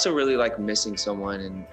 also really like missing someone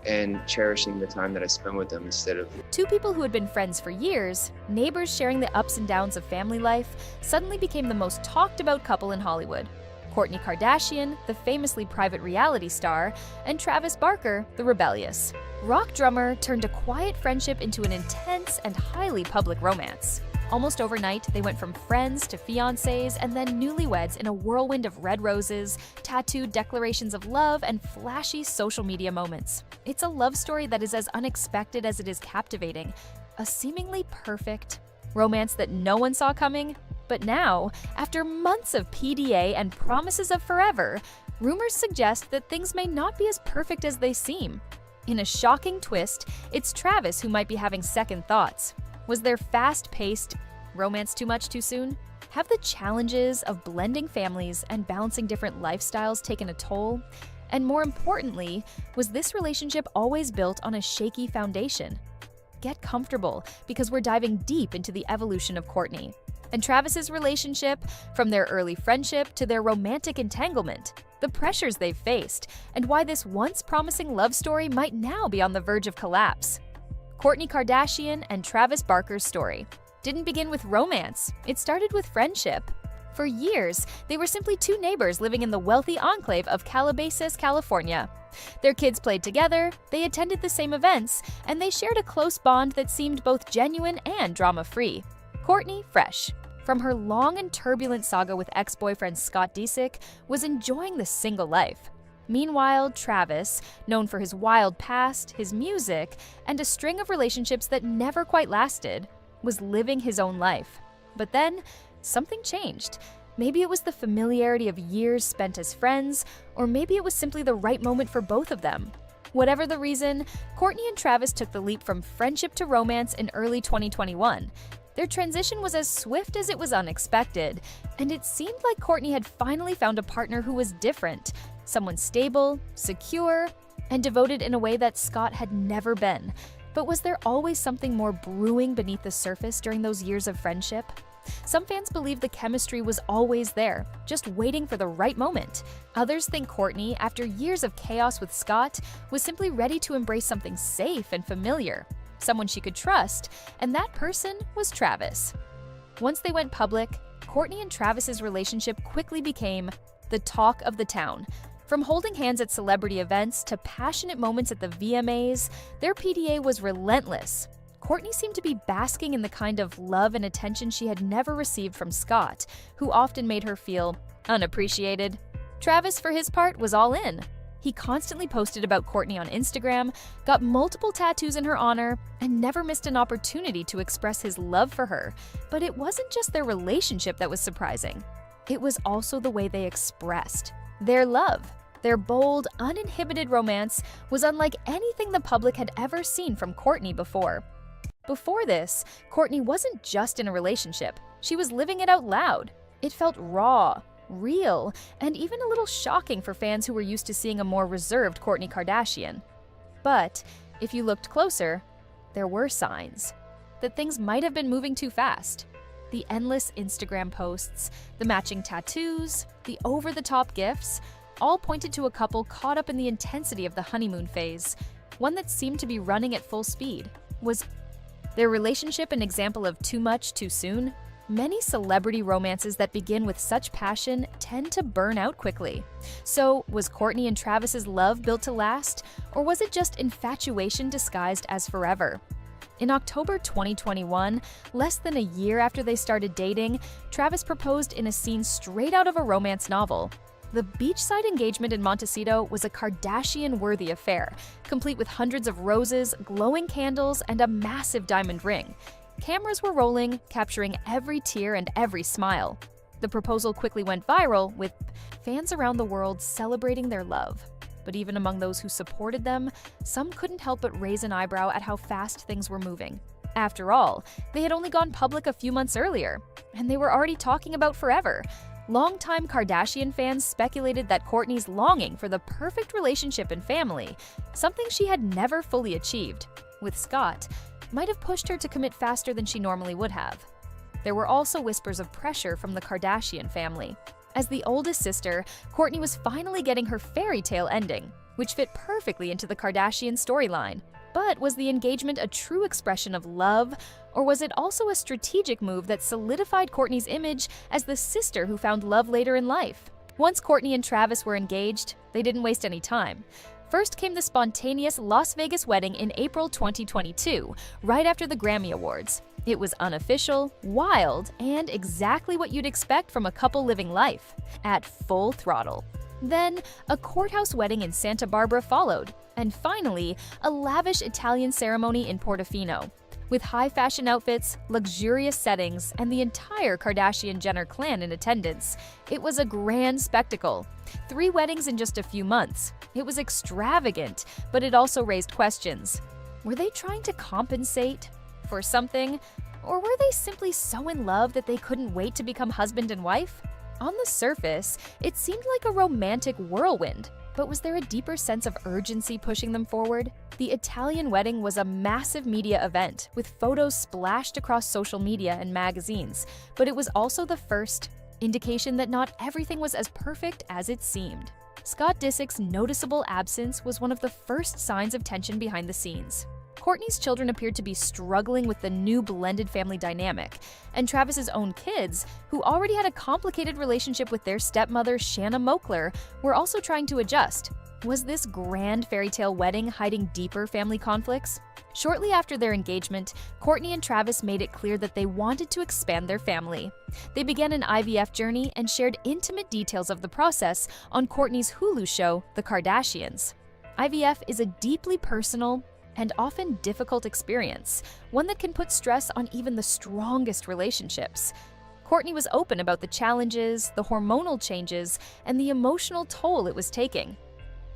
and cherishing the time that I spend with them instead of. Two people who had been friends for years, neighbors sharing the ups and downs of family life, suddenly became the most talked about couple in Hollywood. Kourtney Kardashian, the famously private reality star, and Travis Barker, the rebellious rock drummer, turned a quiet friendship into an intense and highly public romance. Almost overnight, they went from friends to fiancés and then newlyweds in a whirlwind of red roses, tattooed declarations of love, and flashy social media moments. It's a love story that is as unexpected as it is captivating, a seemingly perfect romance that no one saw coming. But now, after months of PDA and promises of forever, rumors suggest that things may not be as perfect as they seem. In a shocking twist, it's Travis who might be having second thoughts. Was their fast-paced romance too much too soon? Have the challenges of blending families and balancing different lifestyles taken a toll? And more importantly, was this relationship always built on a shaky foundation? Get comfortable, because we're diving deep into the evolution of Kourtney and Travis's relationship, from their early friendship to their romantic entanglement, the pressures they've faced, and why this once promising love story might now be on the verge of collapse. Kourtney Kardashian and Travis Barker's story didn't begin with romance. It started with friendship. For years, they were simply two neighbors living in the wealthy enclave of Calabasas, California. Their kids played together, they attended the same events, and they shared a close bond that seemed both genuine and drama-free. Kourtney, fresh from her long and turbulent saga with ex-boyfriend Scott Disick, was enjoying the single life. Meanwhile, Travis, known for his wild past, his music, and a string of relationships that never quite lasted, was living his own life. But then, something changed. Maybe it was the familiarity of years spent as friends, or maybe it was simply the right moment for both of them. Whatever the reason, Kourtney and Travis took the leap from friendship to romance in early 2021. Their transition was as swift as it was unexpected, and it seemed like Kourtney had finally found a partner who was different, someone stable, secure, and devoted in a way that Scott had never been. But was there always something more brewing beneath the surface during those years of friendship? Some fans believe the chemistry was always there, just waiting for the right moment. Others think Kourtney, after years of chaos with Scott, was simply ready to embrace something safe and familiar, someone she could trust, and that person was Travis. Once they went public, Kourtney and Travis's relationship quickly became the talk of the town. From holding hands at celebrity events to passionate moments at the VMAs, their PDA was relentless. Kourtney seemed to be basking in the kind of love and attention she had never received from Scott, who often made her feel unappreciated. Travis, for his part, was all in. He constantly posted about Kourtney on Instagram, got multiple tattoos in her honor, and never missed an opportunity to express his love for her. But it wasn't just their relationship that was surprising. It was also the way they expressed their love. Their bold, uninhibited romance was unlike anything the public had ever seen from Kourtney before. Before this, Kourtney wasn't just in a relationship, she was living it out loud. It felt raw, real, and even a little shocking for fans who were used to seeing a more reserved Kourtney Kardashian. But if you looked closer, there were signs that things might have been moving too fast. The endless Instagram posts, the matching tattoos, the over-the-top gifts, all pointed to a couple caught up in the intensity of the honeymoon phase. One that seemed to be running at full speed. Was their relationship an example of too much too soon? Many celebrity romances that begin with such passion tend to burn out quickly. So, was Kourtney and Travis's love built to last, or was it just infatuation disguised as forever? In October 2021, less than a year after they started dating, Travis proposed in a scene straight out of a romance novel. The beachside engagement in Montecito was a Kardashian-worthy affair, complete with hundreds of roses, glowing candles, and a massive diamond ring. Cameras were rolling, capturing every tear and every smile. The proposal quickly went viral, with fans around the world celebrating their love. But even among those who supported them, some couldn't help but raise an eyebrow at how fast things were moving. After all, they had only gone public a few months earlier, and they were already talking about forever. Longtime Kardashian fans speculated that Kourtney's longing for the perfect relationship and family, something she had never fully achieved with Scott, might have pushed her to commit faster than she normally would have. There were also whispers of pressure from the Kardashian family. As the oldest sister, Kourtney was finally getting her fairy tale ending, which fit perfectly into the Kardashian storyline. But was the engagement a true expression of love, or was it also a strategic move that solidified Kourtney's image as the sister who found love later in life? Once Kourtney and Travis were engaged, they didn't waste any time. First came the spontaneous Las Vegas wedding in April 2022, right after the Grammy Awards. It was unofficial, wild, and exactly what you'd expect from a couple living life, at full throttle. Then, a courthouse wedding in Santa Barbara followed, and finally, a lavish Italian ceremony in Portofino. With high-fashion outfits, luxurious settings, and the entire Kardashian-Jenner clan in attendance, it was a grand spectacle. 3 weddings in just a few months. It was extravagant, but it also raised questions. Were they trying to compensate for something? Or were they simply so in love that they couldn't wait to become husband and wife? On the surface, it seemed like a romantic whirlwind, but was there a deeper sense of urgency pushing them forward? The Italian wedding was a massive media event, with photos splashed across social media and magazines, but it was also the first indication that not everything was as perfect as it seemed. Scott Disick's noticeable absence was one of the first signs of tension behind the scenes. Kourtney's children appeared to be struggling with the new blended family dynamic, and Travis's own kids, who already had a complicated relationship with their stepmother, Shanna Moakler, were also trying to adjust. Was this grand fairy tale wedding hiding deeper family conflicts? Shortly after their engagement, Kourtney and Travis made it clear that they wanted to expand their family. They began an IVF journey and shared intimate details of the process on Kourtney's Hulu show, The Kardashians. IVF is a deeply personal and often difficult experience, one that can put stress on even the strongest relationships. Kourtney was open about the challenges, the hormonal changes, and the emotional toll it was taking.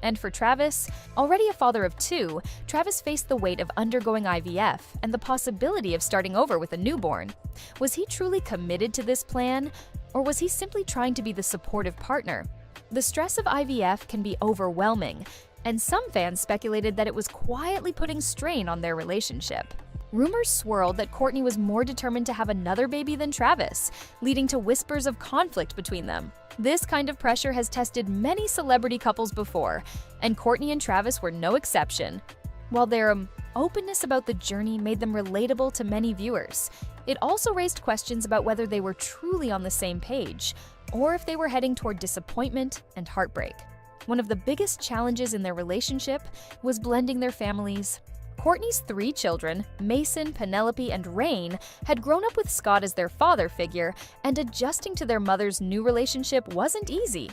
And for Travis, already a father of 2, Travis faced the weight of undergoing IVF and the possibility of starting over with a newborn. Was he truly committed to this plan, or was he simply trying to be the supportive partner? The stress of IVF can be overwhelming, and some fans speculated that it was quietly putting strain on their relationship. Rumors swirled that Kourtney was more determined to have another baby than Travis, leading to whispers of conflict between them. This kind of pressure has tested many celebrity couples before, and Kourtney and Travis were no exception. While their openness about the journey made them relatable to many viewers, it also raised questions about whether they were truly on the same page, or if they were heading toward disappointment and heartbreak. One of the biggest challenges in their relationship was blending their families. Kourtney's 3 children, Mason, Penelope, and Rain, had grown up with Scott as their father figure, and adjusting to their mother's new relationship wasn't easy.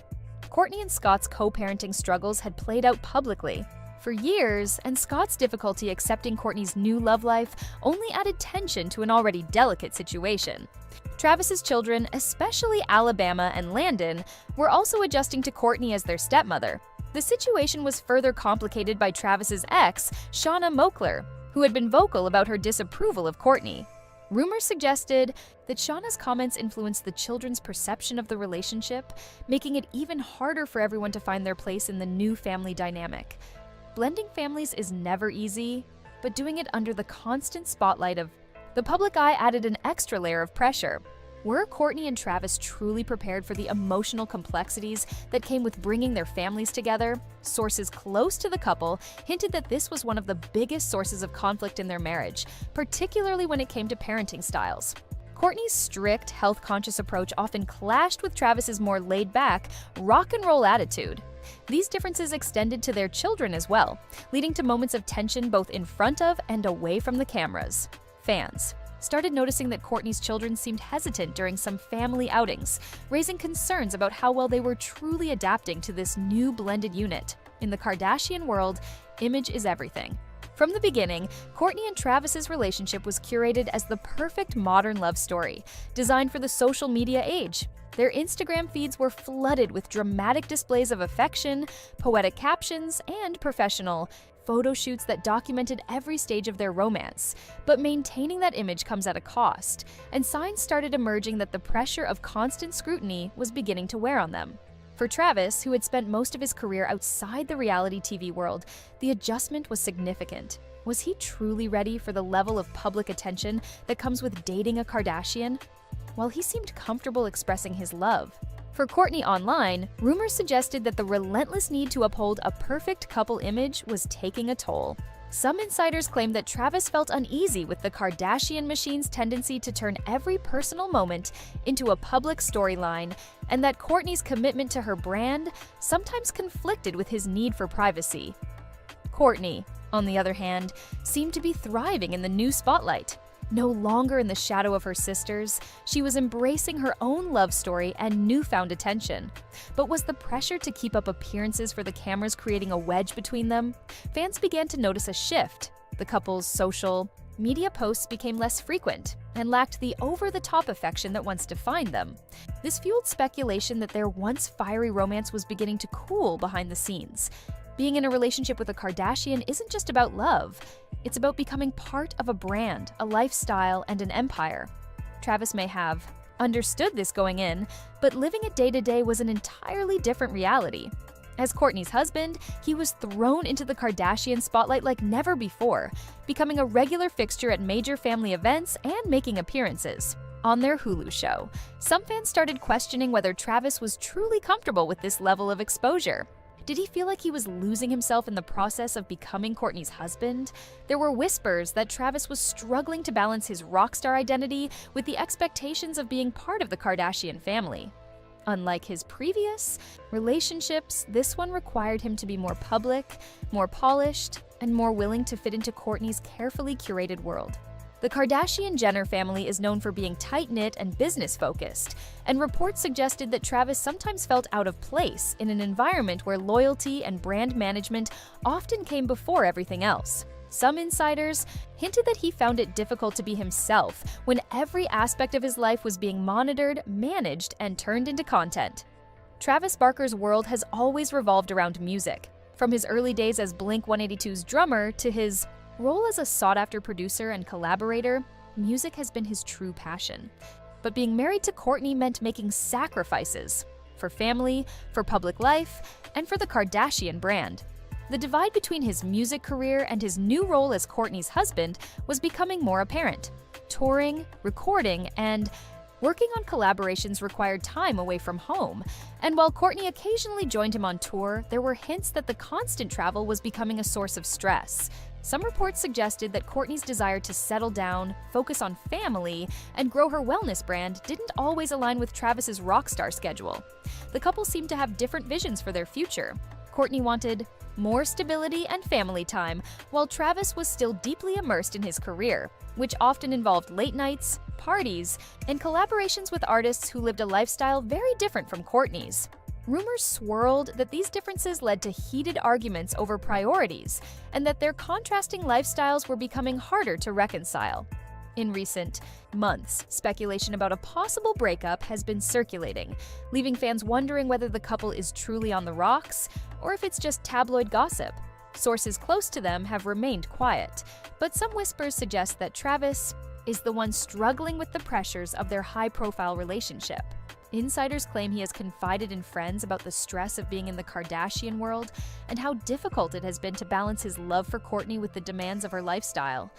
Kourtney and Scott's co-parenting struggles had played out publicly for years, and Scott's difficulty accepting Kourtney's new love life only added tension to an already delicate situation. Travis's children, especially Alabama and Landon, were also adjusting to Kourtney as their stepmother. The situation was further complicated by Travis's ex, Shanna Moakler, who had been vocal about her disapproval of Kourtney. Rumors suggested that Shanna's comments influenced the children's perception of the relationship, making it even harder for everyone to find their place in the new family dynamic. Blending families is never easy, but doing it under the constant spotlight of the public eye added an extra layer of pressure. Were Kourtney and Travis truly prepared for the emotional complexities that came with bringing their families together? Sources close to the couple hinted that this was one of the biggest sources of conflict in their marriage, particularly when it came to parenting styles. Kourtney's strict, health-conscious approach often clashed with Travis's more laid-back, rock-and-roll attitude. These differences extended to their children as well, leading to moments of tension both in front of and away from the cameras. Fans started noticing that Kourtney's children seemed hesitant during some family outings, raising concerns about how well they were truly adapting to this new blended unit. In the Kardashian world, image is everything. From the beginning, Kourtney and Travis's relationship was curated as the perfect modern love story, designed for the social media age. Their Instagram feeds were flooded with dramatic displays of affection, poetic captions, and professional photo shoots that documented every stage of their romance. But maintaining that image comes at a cost, and signs started emerging that the pressure of constant scrutiny was beginning to wear on them. For Travis, who had spent most of his career outside the reality TV world, the adjustment was significant. Was he truly ready for the level of public attention that comes with dating a Kardashian? While he seemed comfortable expressing his love, For Kourtney online, rumors suggested that the relentless need to uphold a perfect couple image was taking a toll. Some insiders claim that Travis felt uneasy with the Kardashian machine's tendency to turn every personal moment into a public storyline, and that Kourtney's commitment to her brand sometimes conflicted with his need for privacy. Kourtney, on the other hand, seemed to be thriving in the new spotlight. No longer in the shadow of her sisters, she was embracing her own love story and newfound attention. But was the pressure to keep up appearances for the cameras creating a wedge between them? Fans began to notice a shift. The couple's social media posts became less frequent and lacked the over-the-top affection that once defined them. This fueled speculation that their once fiery romance was beginning to cool behind the scenes. Being in a relationship with a Kardashian isn't just about love. It's about becoming part of a brand, a lifestyle, and an empire. Travis may have understood this going in, but living it day to day was an entirely different reality. As Kourtney's husband, he was thrown into the Kardashian spotlight like never before, becoming a regular fixture at major family events and making appearances. On their Hulu show, some fans started questioning whether Travis was truly comfortable with this level of exposure. Did he feel like he was losing himself in the process of becoming Kourtney's husband? There were whispers that Travis was struggling to balance his rock star identity with the expectations of being part of the Kardashian family. Unlike his previous relationships, this one required him to be more public, more polished, and more willing to fit into Kourtney's carefully curated world. The Kardashian-Jenner family is known for being tight-knit and business-focused, and reports suggested that Travis sometimes felt out of place in an environment where loyalty and brand management often came before everything else. Some insiders hinted that he found it difficult to be himself when every aspect of his life was being monitored, managed, and turned into content. Travis Barker's world has always revolved around music. From his early days as Blink-182's drummer to his role as a sought-after producer and collaborator, music has been his true passion. But being married to Kourtney meant making sacrifices for family, for public life, and for the Kardashian brand. The divide between his music career and his new role as Kourtney's husband was becoming more apparent. Touring, recording, and working on collaborations required time away from home, and while Kourtney occasionally joined him on tour, there were hints that the constant travel was becoming a source of stress. Some reports suggested that Kourtney's desire to settle down, focus on family, and grow her wellness brand didn't always align with Travis's rock star schedule. The couple seemed to have different visions for their future. Kourtney wanted more stability and family time, while Travis was still deeply immersed in his career, which often involved late nights, parties, and collaborations with artists who lived a lifestyle very different from Kourtney's. Rumors swirled that these differences led to heated arguments over priorities, and that their contrasting lifestyles were becoming harder to reconcile. In recent months, speculation about a possible breakup has been circulating, leaving fans wondering whether the couple is truly on the rocks or if it's just tabloid gossip. Sources close to them have remained quiet, but some whispers suggest that Travis is the one struggling with the pressures of their high-profile relationship. Insiders claim he has confided in friends about the stress of being in the Kardashian world and how difficult it has been to balance his love for Kourtney with the demands of her lifestyle.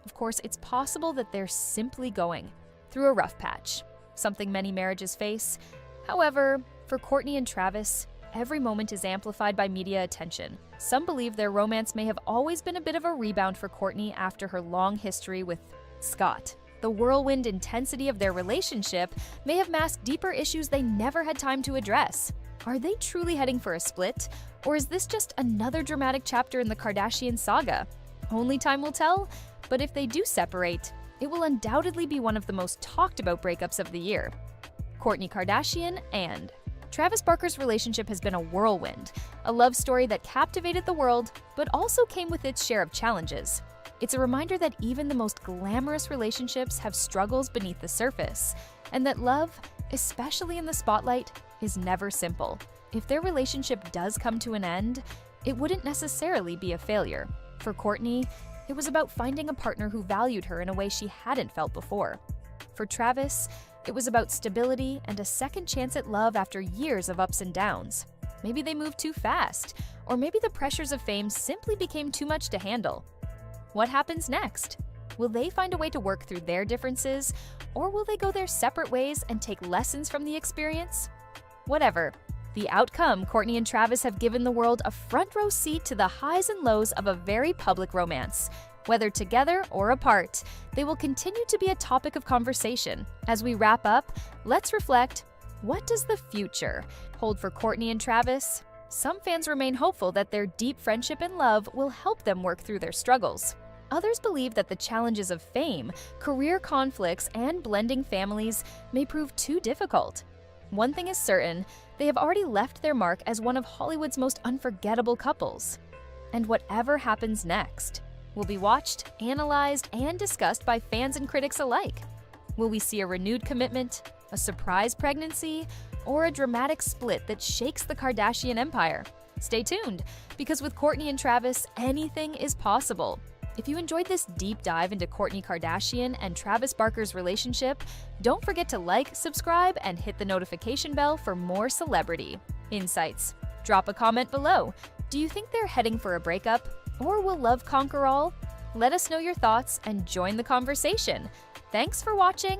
Of course, it's possible that they're simply going through a rough patch, something many marriages face. However, for Kourtney and Travis, every moment is amplified by media attention. Some believe their romance may have always been a bit of a rebound for Kourtney after her long history with Scott. The whirlwind intensity of their relationship may have masked deeper issues they never had time to address. Are they truly heading for a split? Or is this just another dramatic chapter in the Kardashian saga? Only time will tell, but if they do separate, it will undoubtedly be one of the most talked about breakups of the year. Kourtney Kardashian and Travis Barker's relationship has been a whirlwind, a love story that captivated the world, but also came with its share of challenges. It's a reminder that even the most glamorous relationships have struggles beneath the surface, and that love, especially in the spotlight, is never simple. If their relationship does come to an end, it wouldn't necessarily be a failure. For Kourtney, it was about finding a partner who valued her in a way she hadn't felt before. For Travis, it was about stability and a second chance at love after years of ups and downs. Maybe they moved too fast, or maybe the pressures of fame simply became too much to handle. What happens next? Will they find a way to work through their differences, or will they go their separate ways and take lessons from the experience? Whatever. The outcome, Kourtney and Travis have given the world a front row seat to the highs and lows of a very public romance. Whether together or apart, they will continue to be a topic of conversation. As we wrap up, let's reflect, what does the future hold for Kourtney and Travis? Some fans remain hopeful that their deep friendship and love will help them work through their struggles. Others believe that the challenges of fame, career conflicts, and blending families may prove too difficult. One thing is certain, they have already left their mark as one of Hollywood's most unforgettable couples. And whatever happens next will be watched, analyzed, and discussed by fans and critics alike. Will we see a renewed commitment, a surprise pregnancy, or a dramatic split that shakes the Kardashian empire? Stay tuned, because with Kourtney and Travis, anything is possible. If you enjoyed this deep dive into Kourtney Kardashian and Travis Barker's relationship, don't forget to like, subscribe, and hit the notification bell for more celebrity insights. Drop a comment below. Do you think they're heading for a breakup? Or will love conquer all? Let us know your thoughts and join the conversation. Thanks for watching.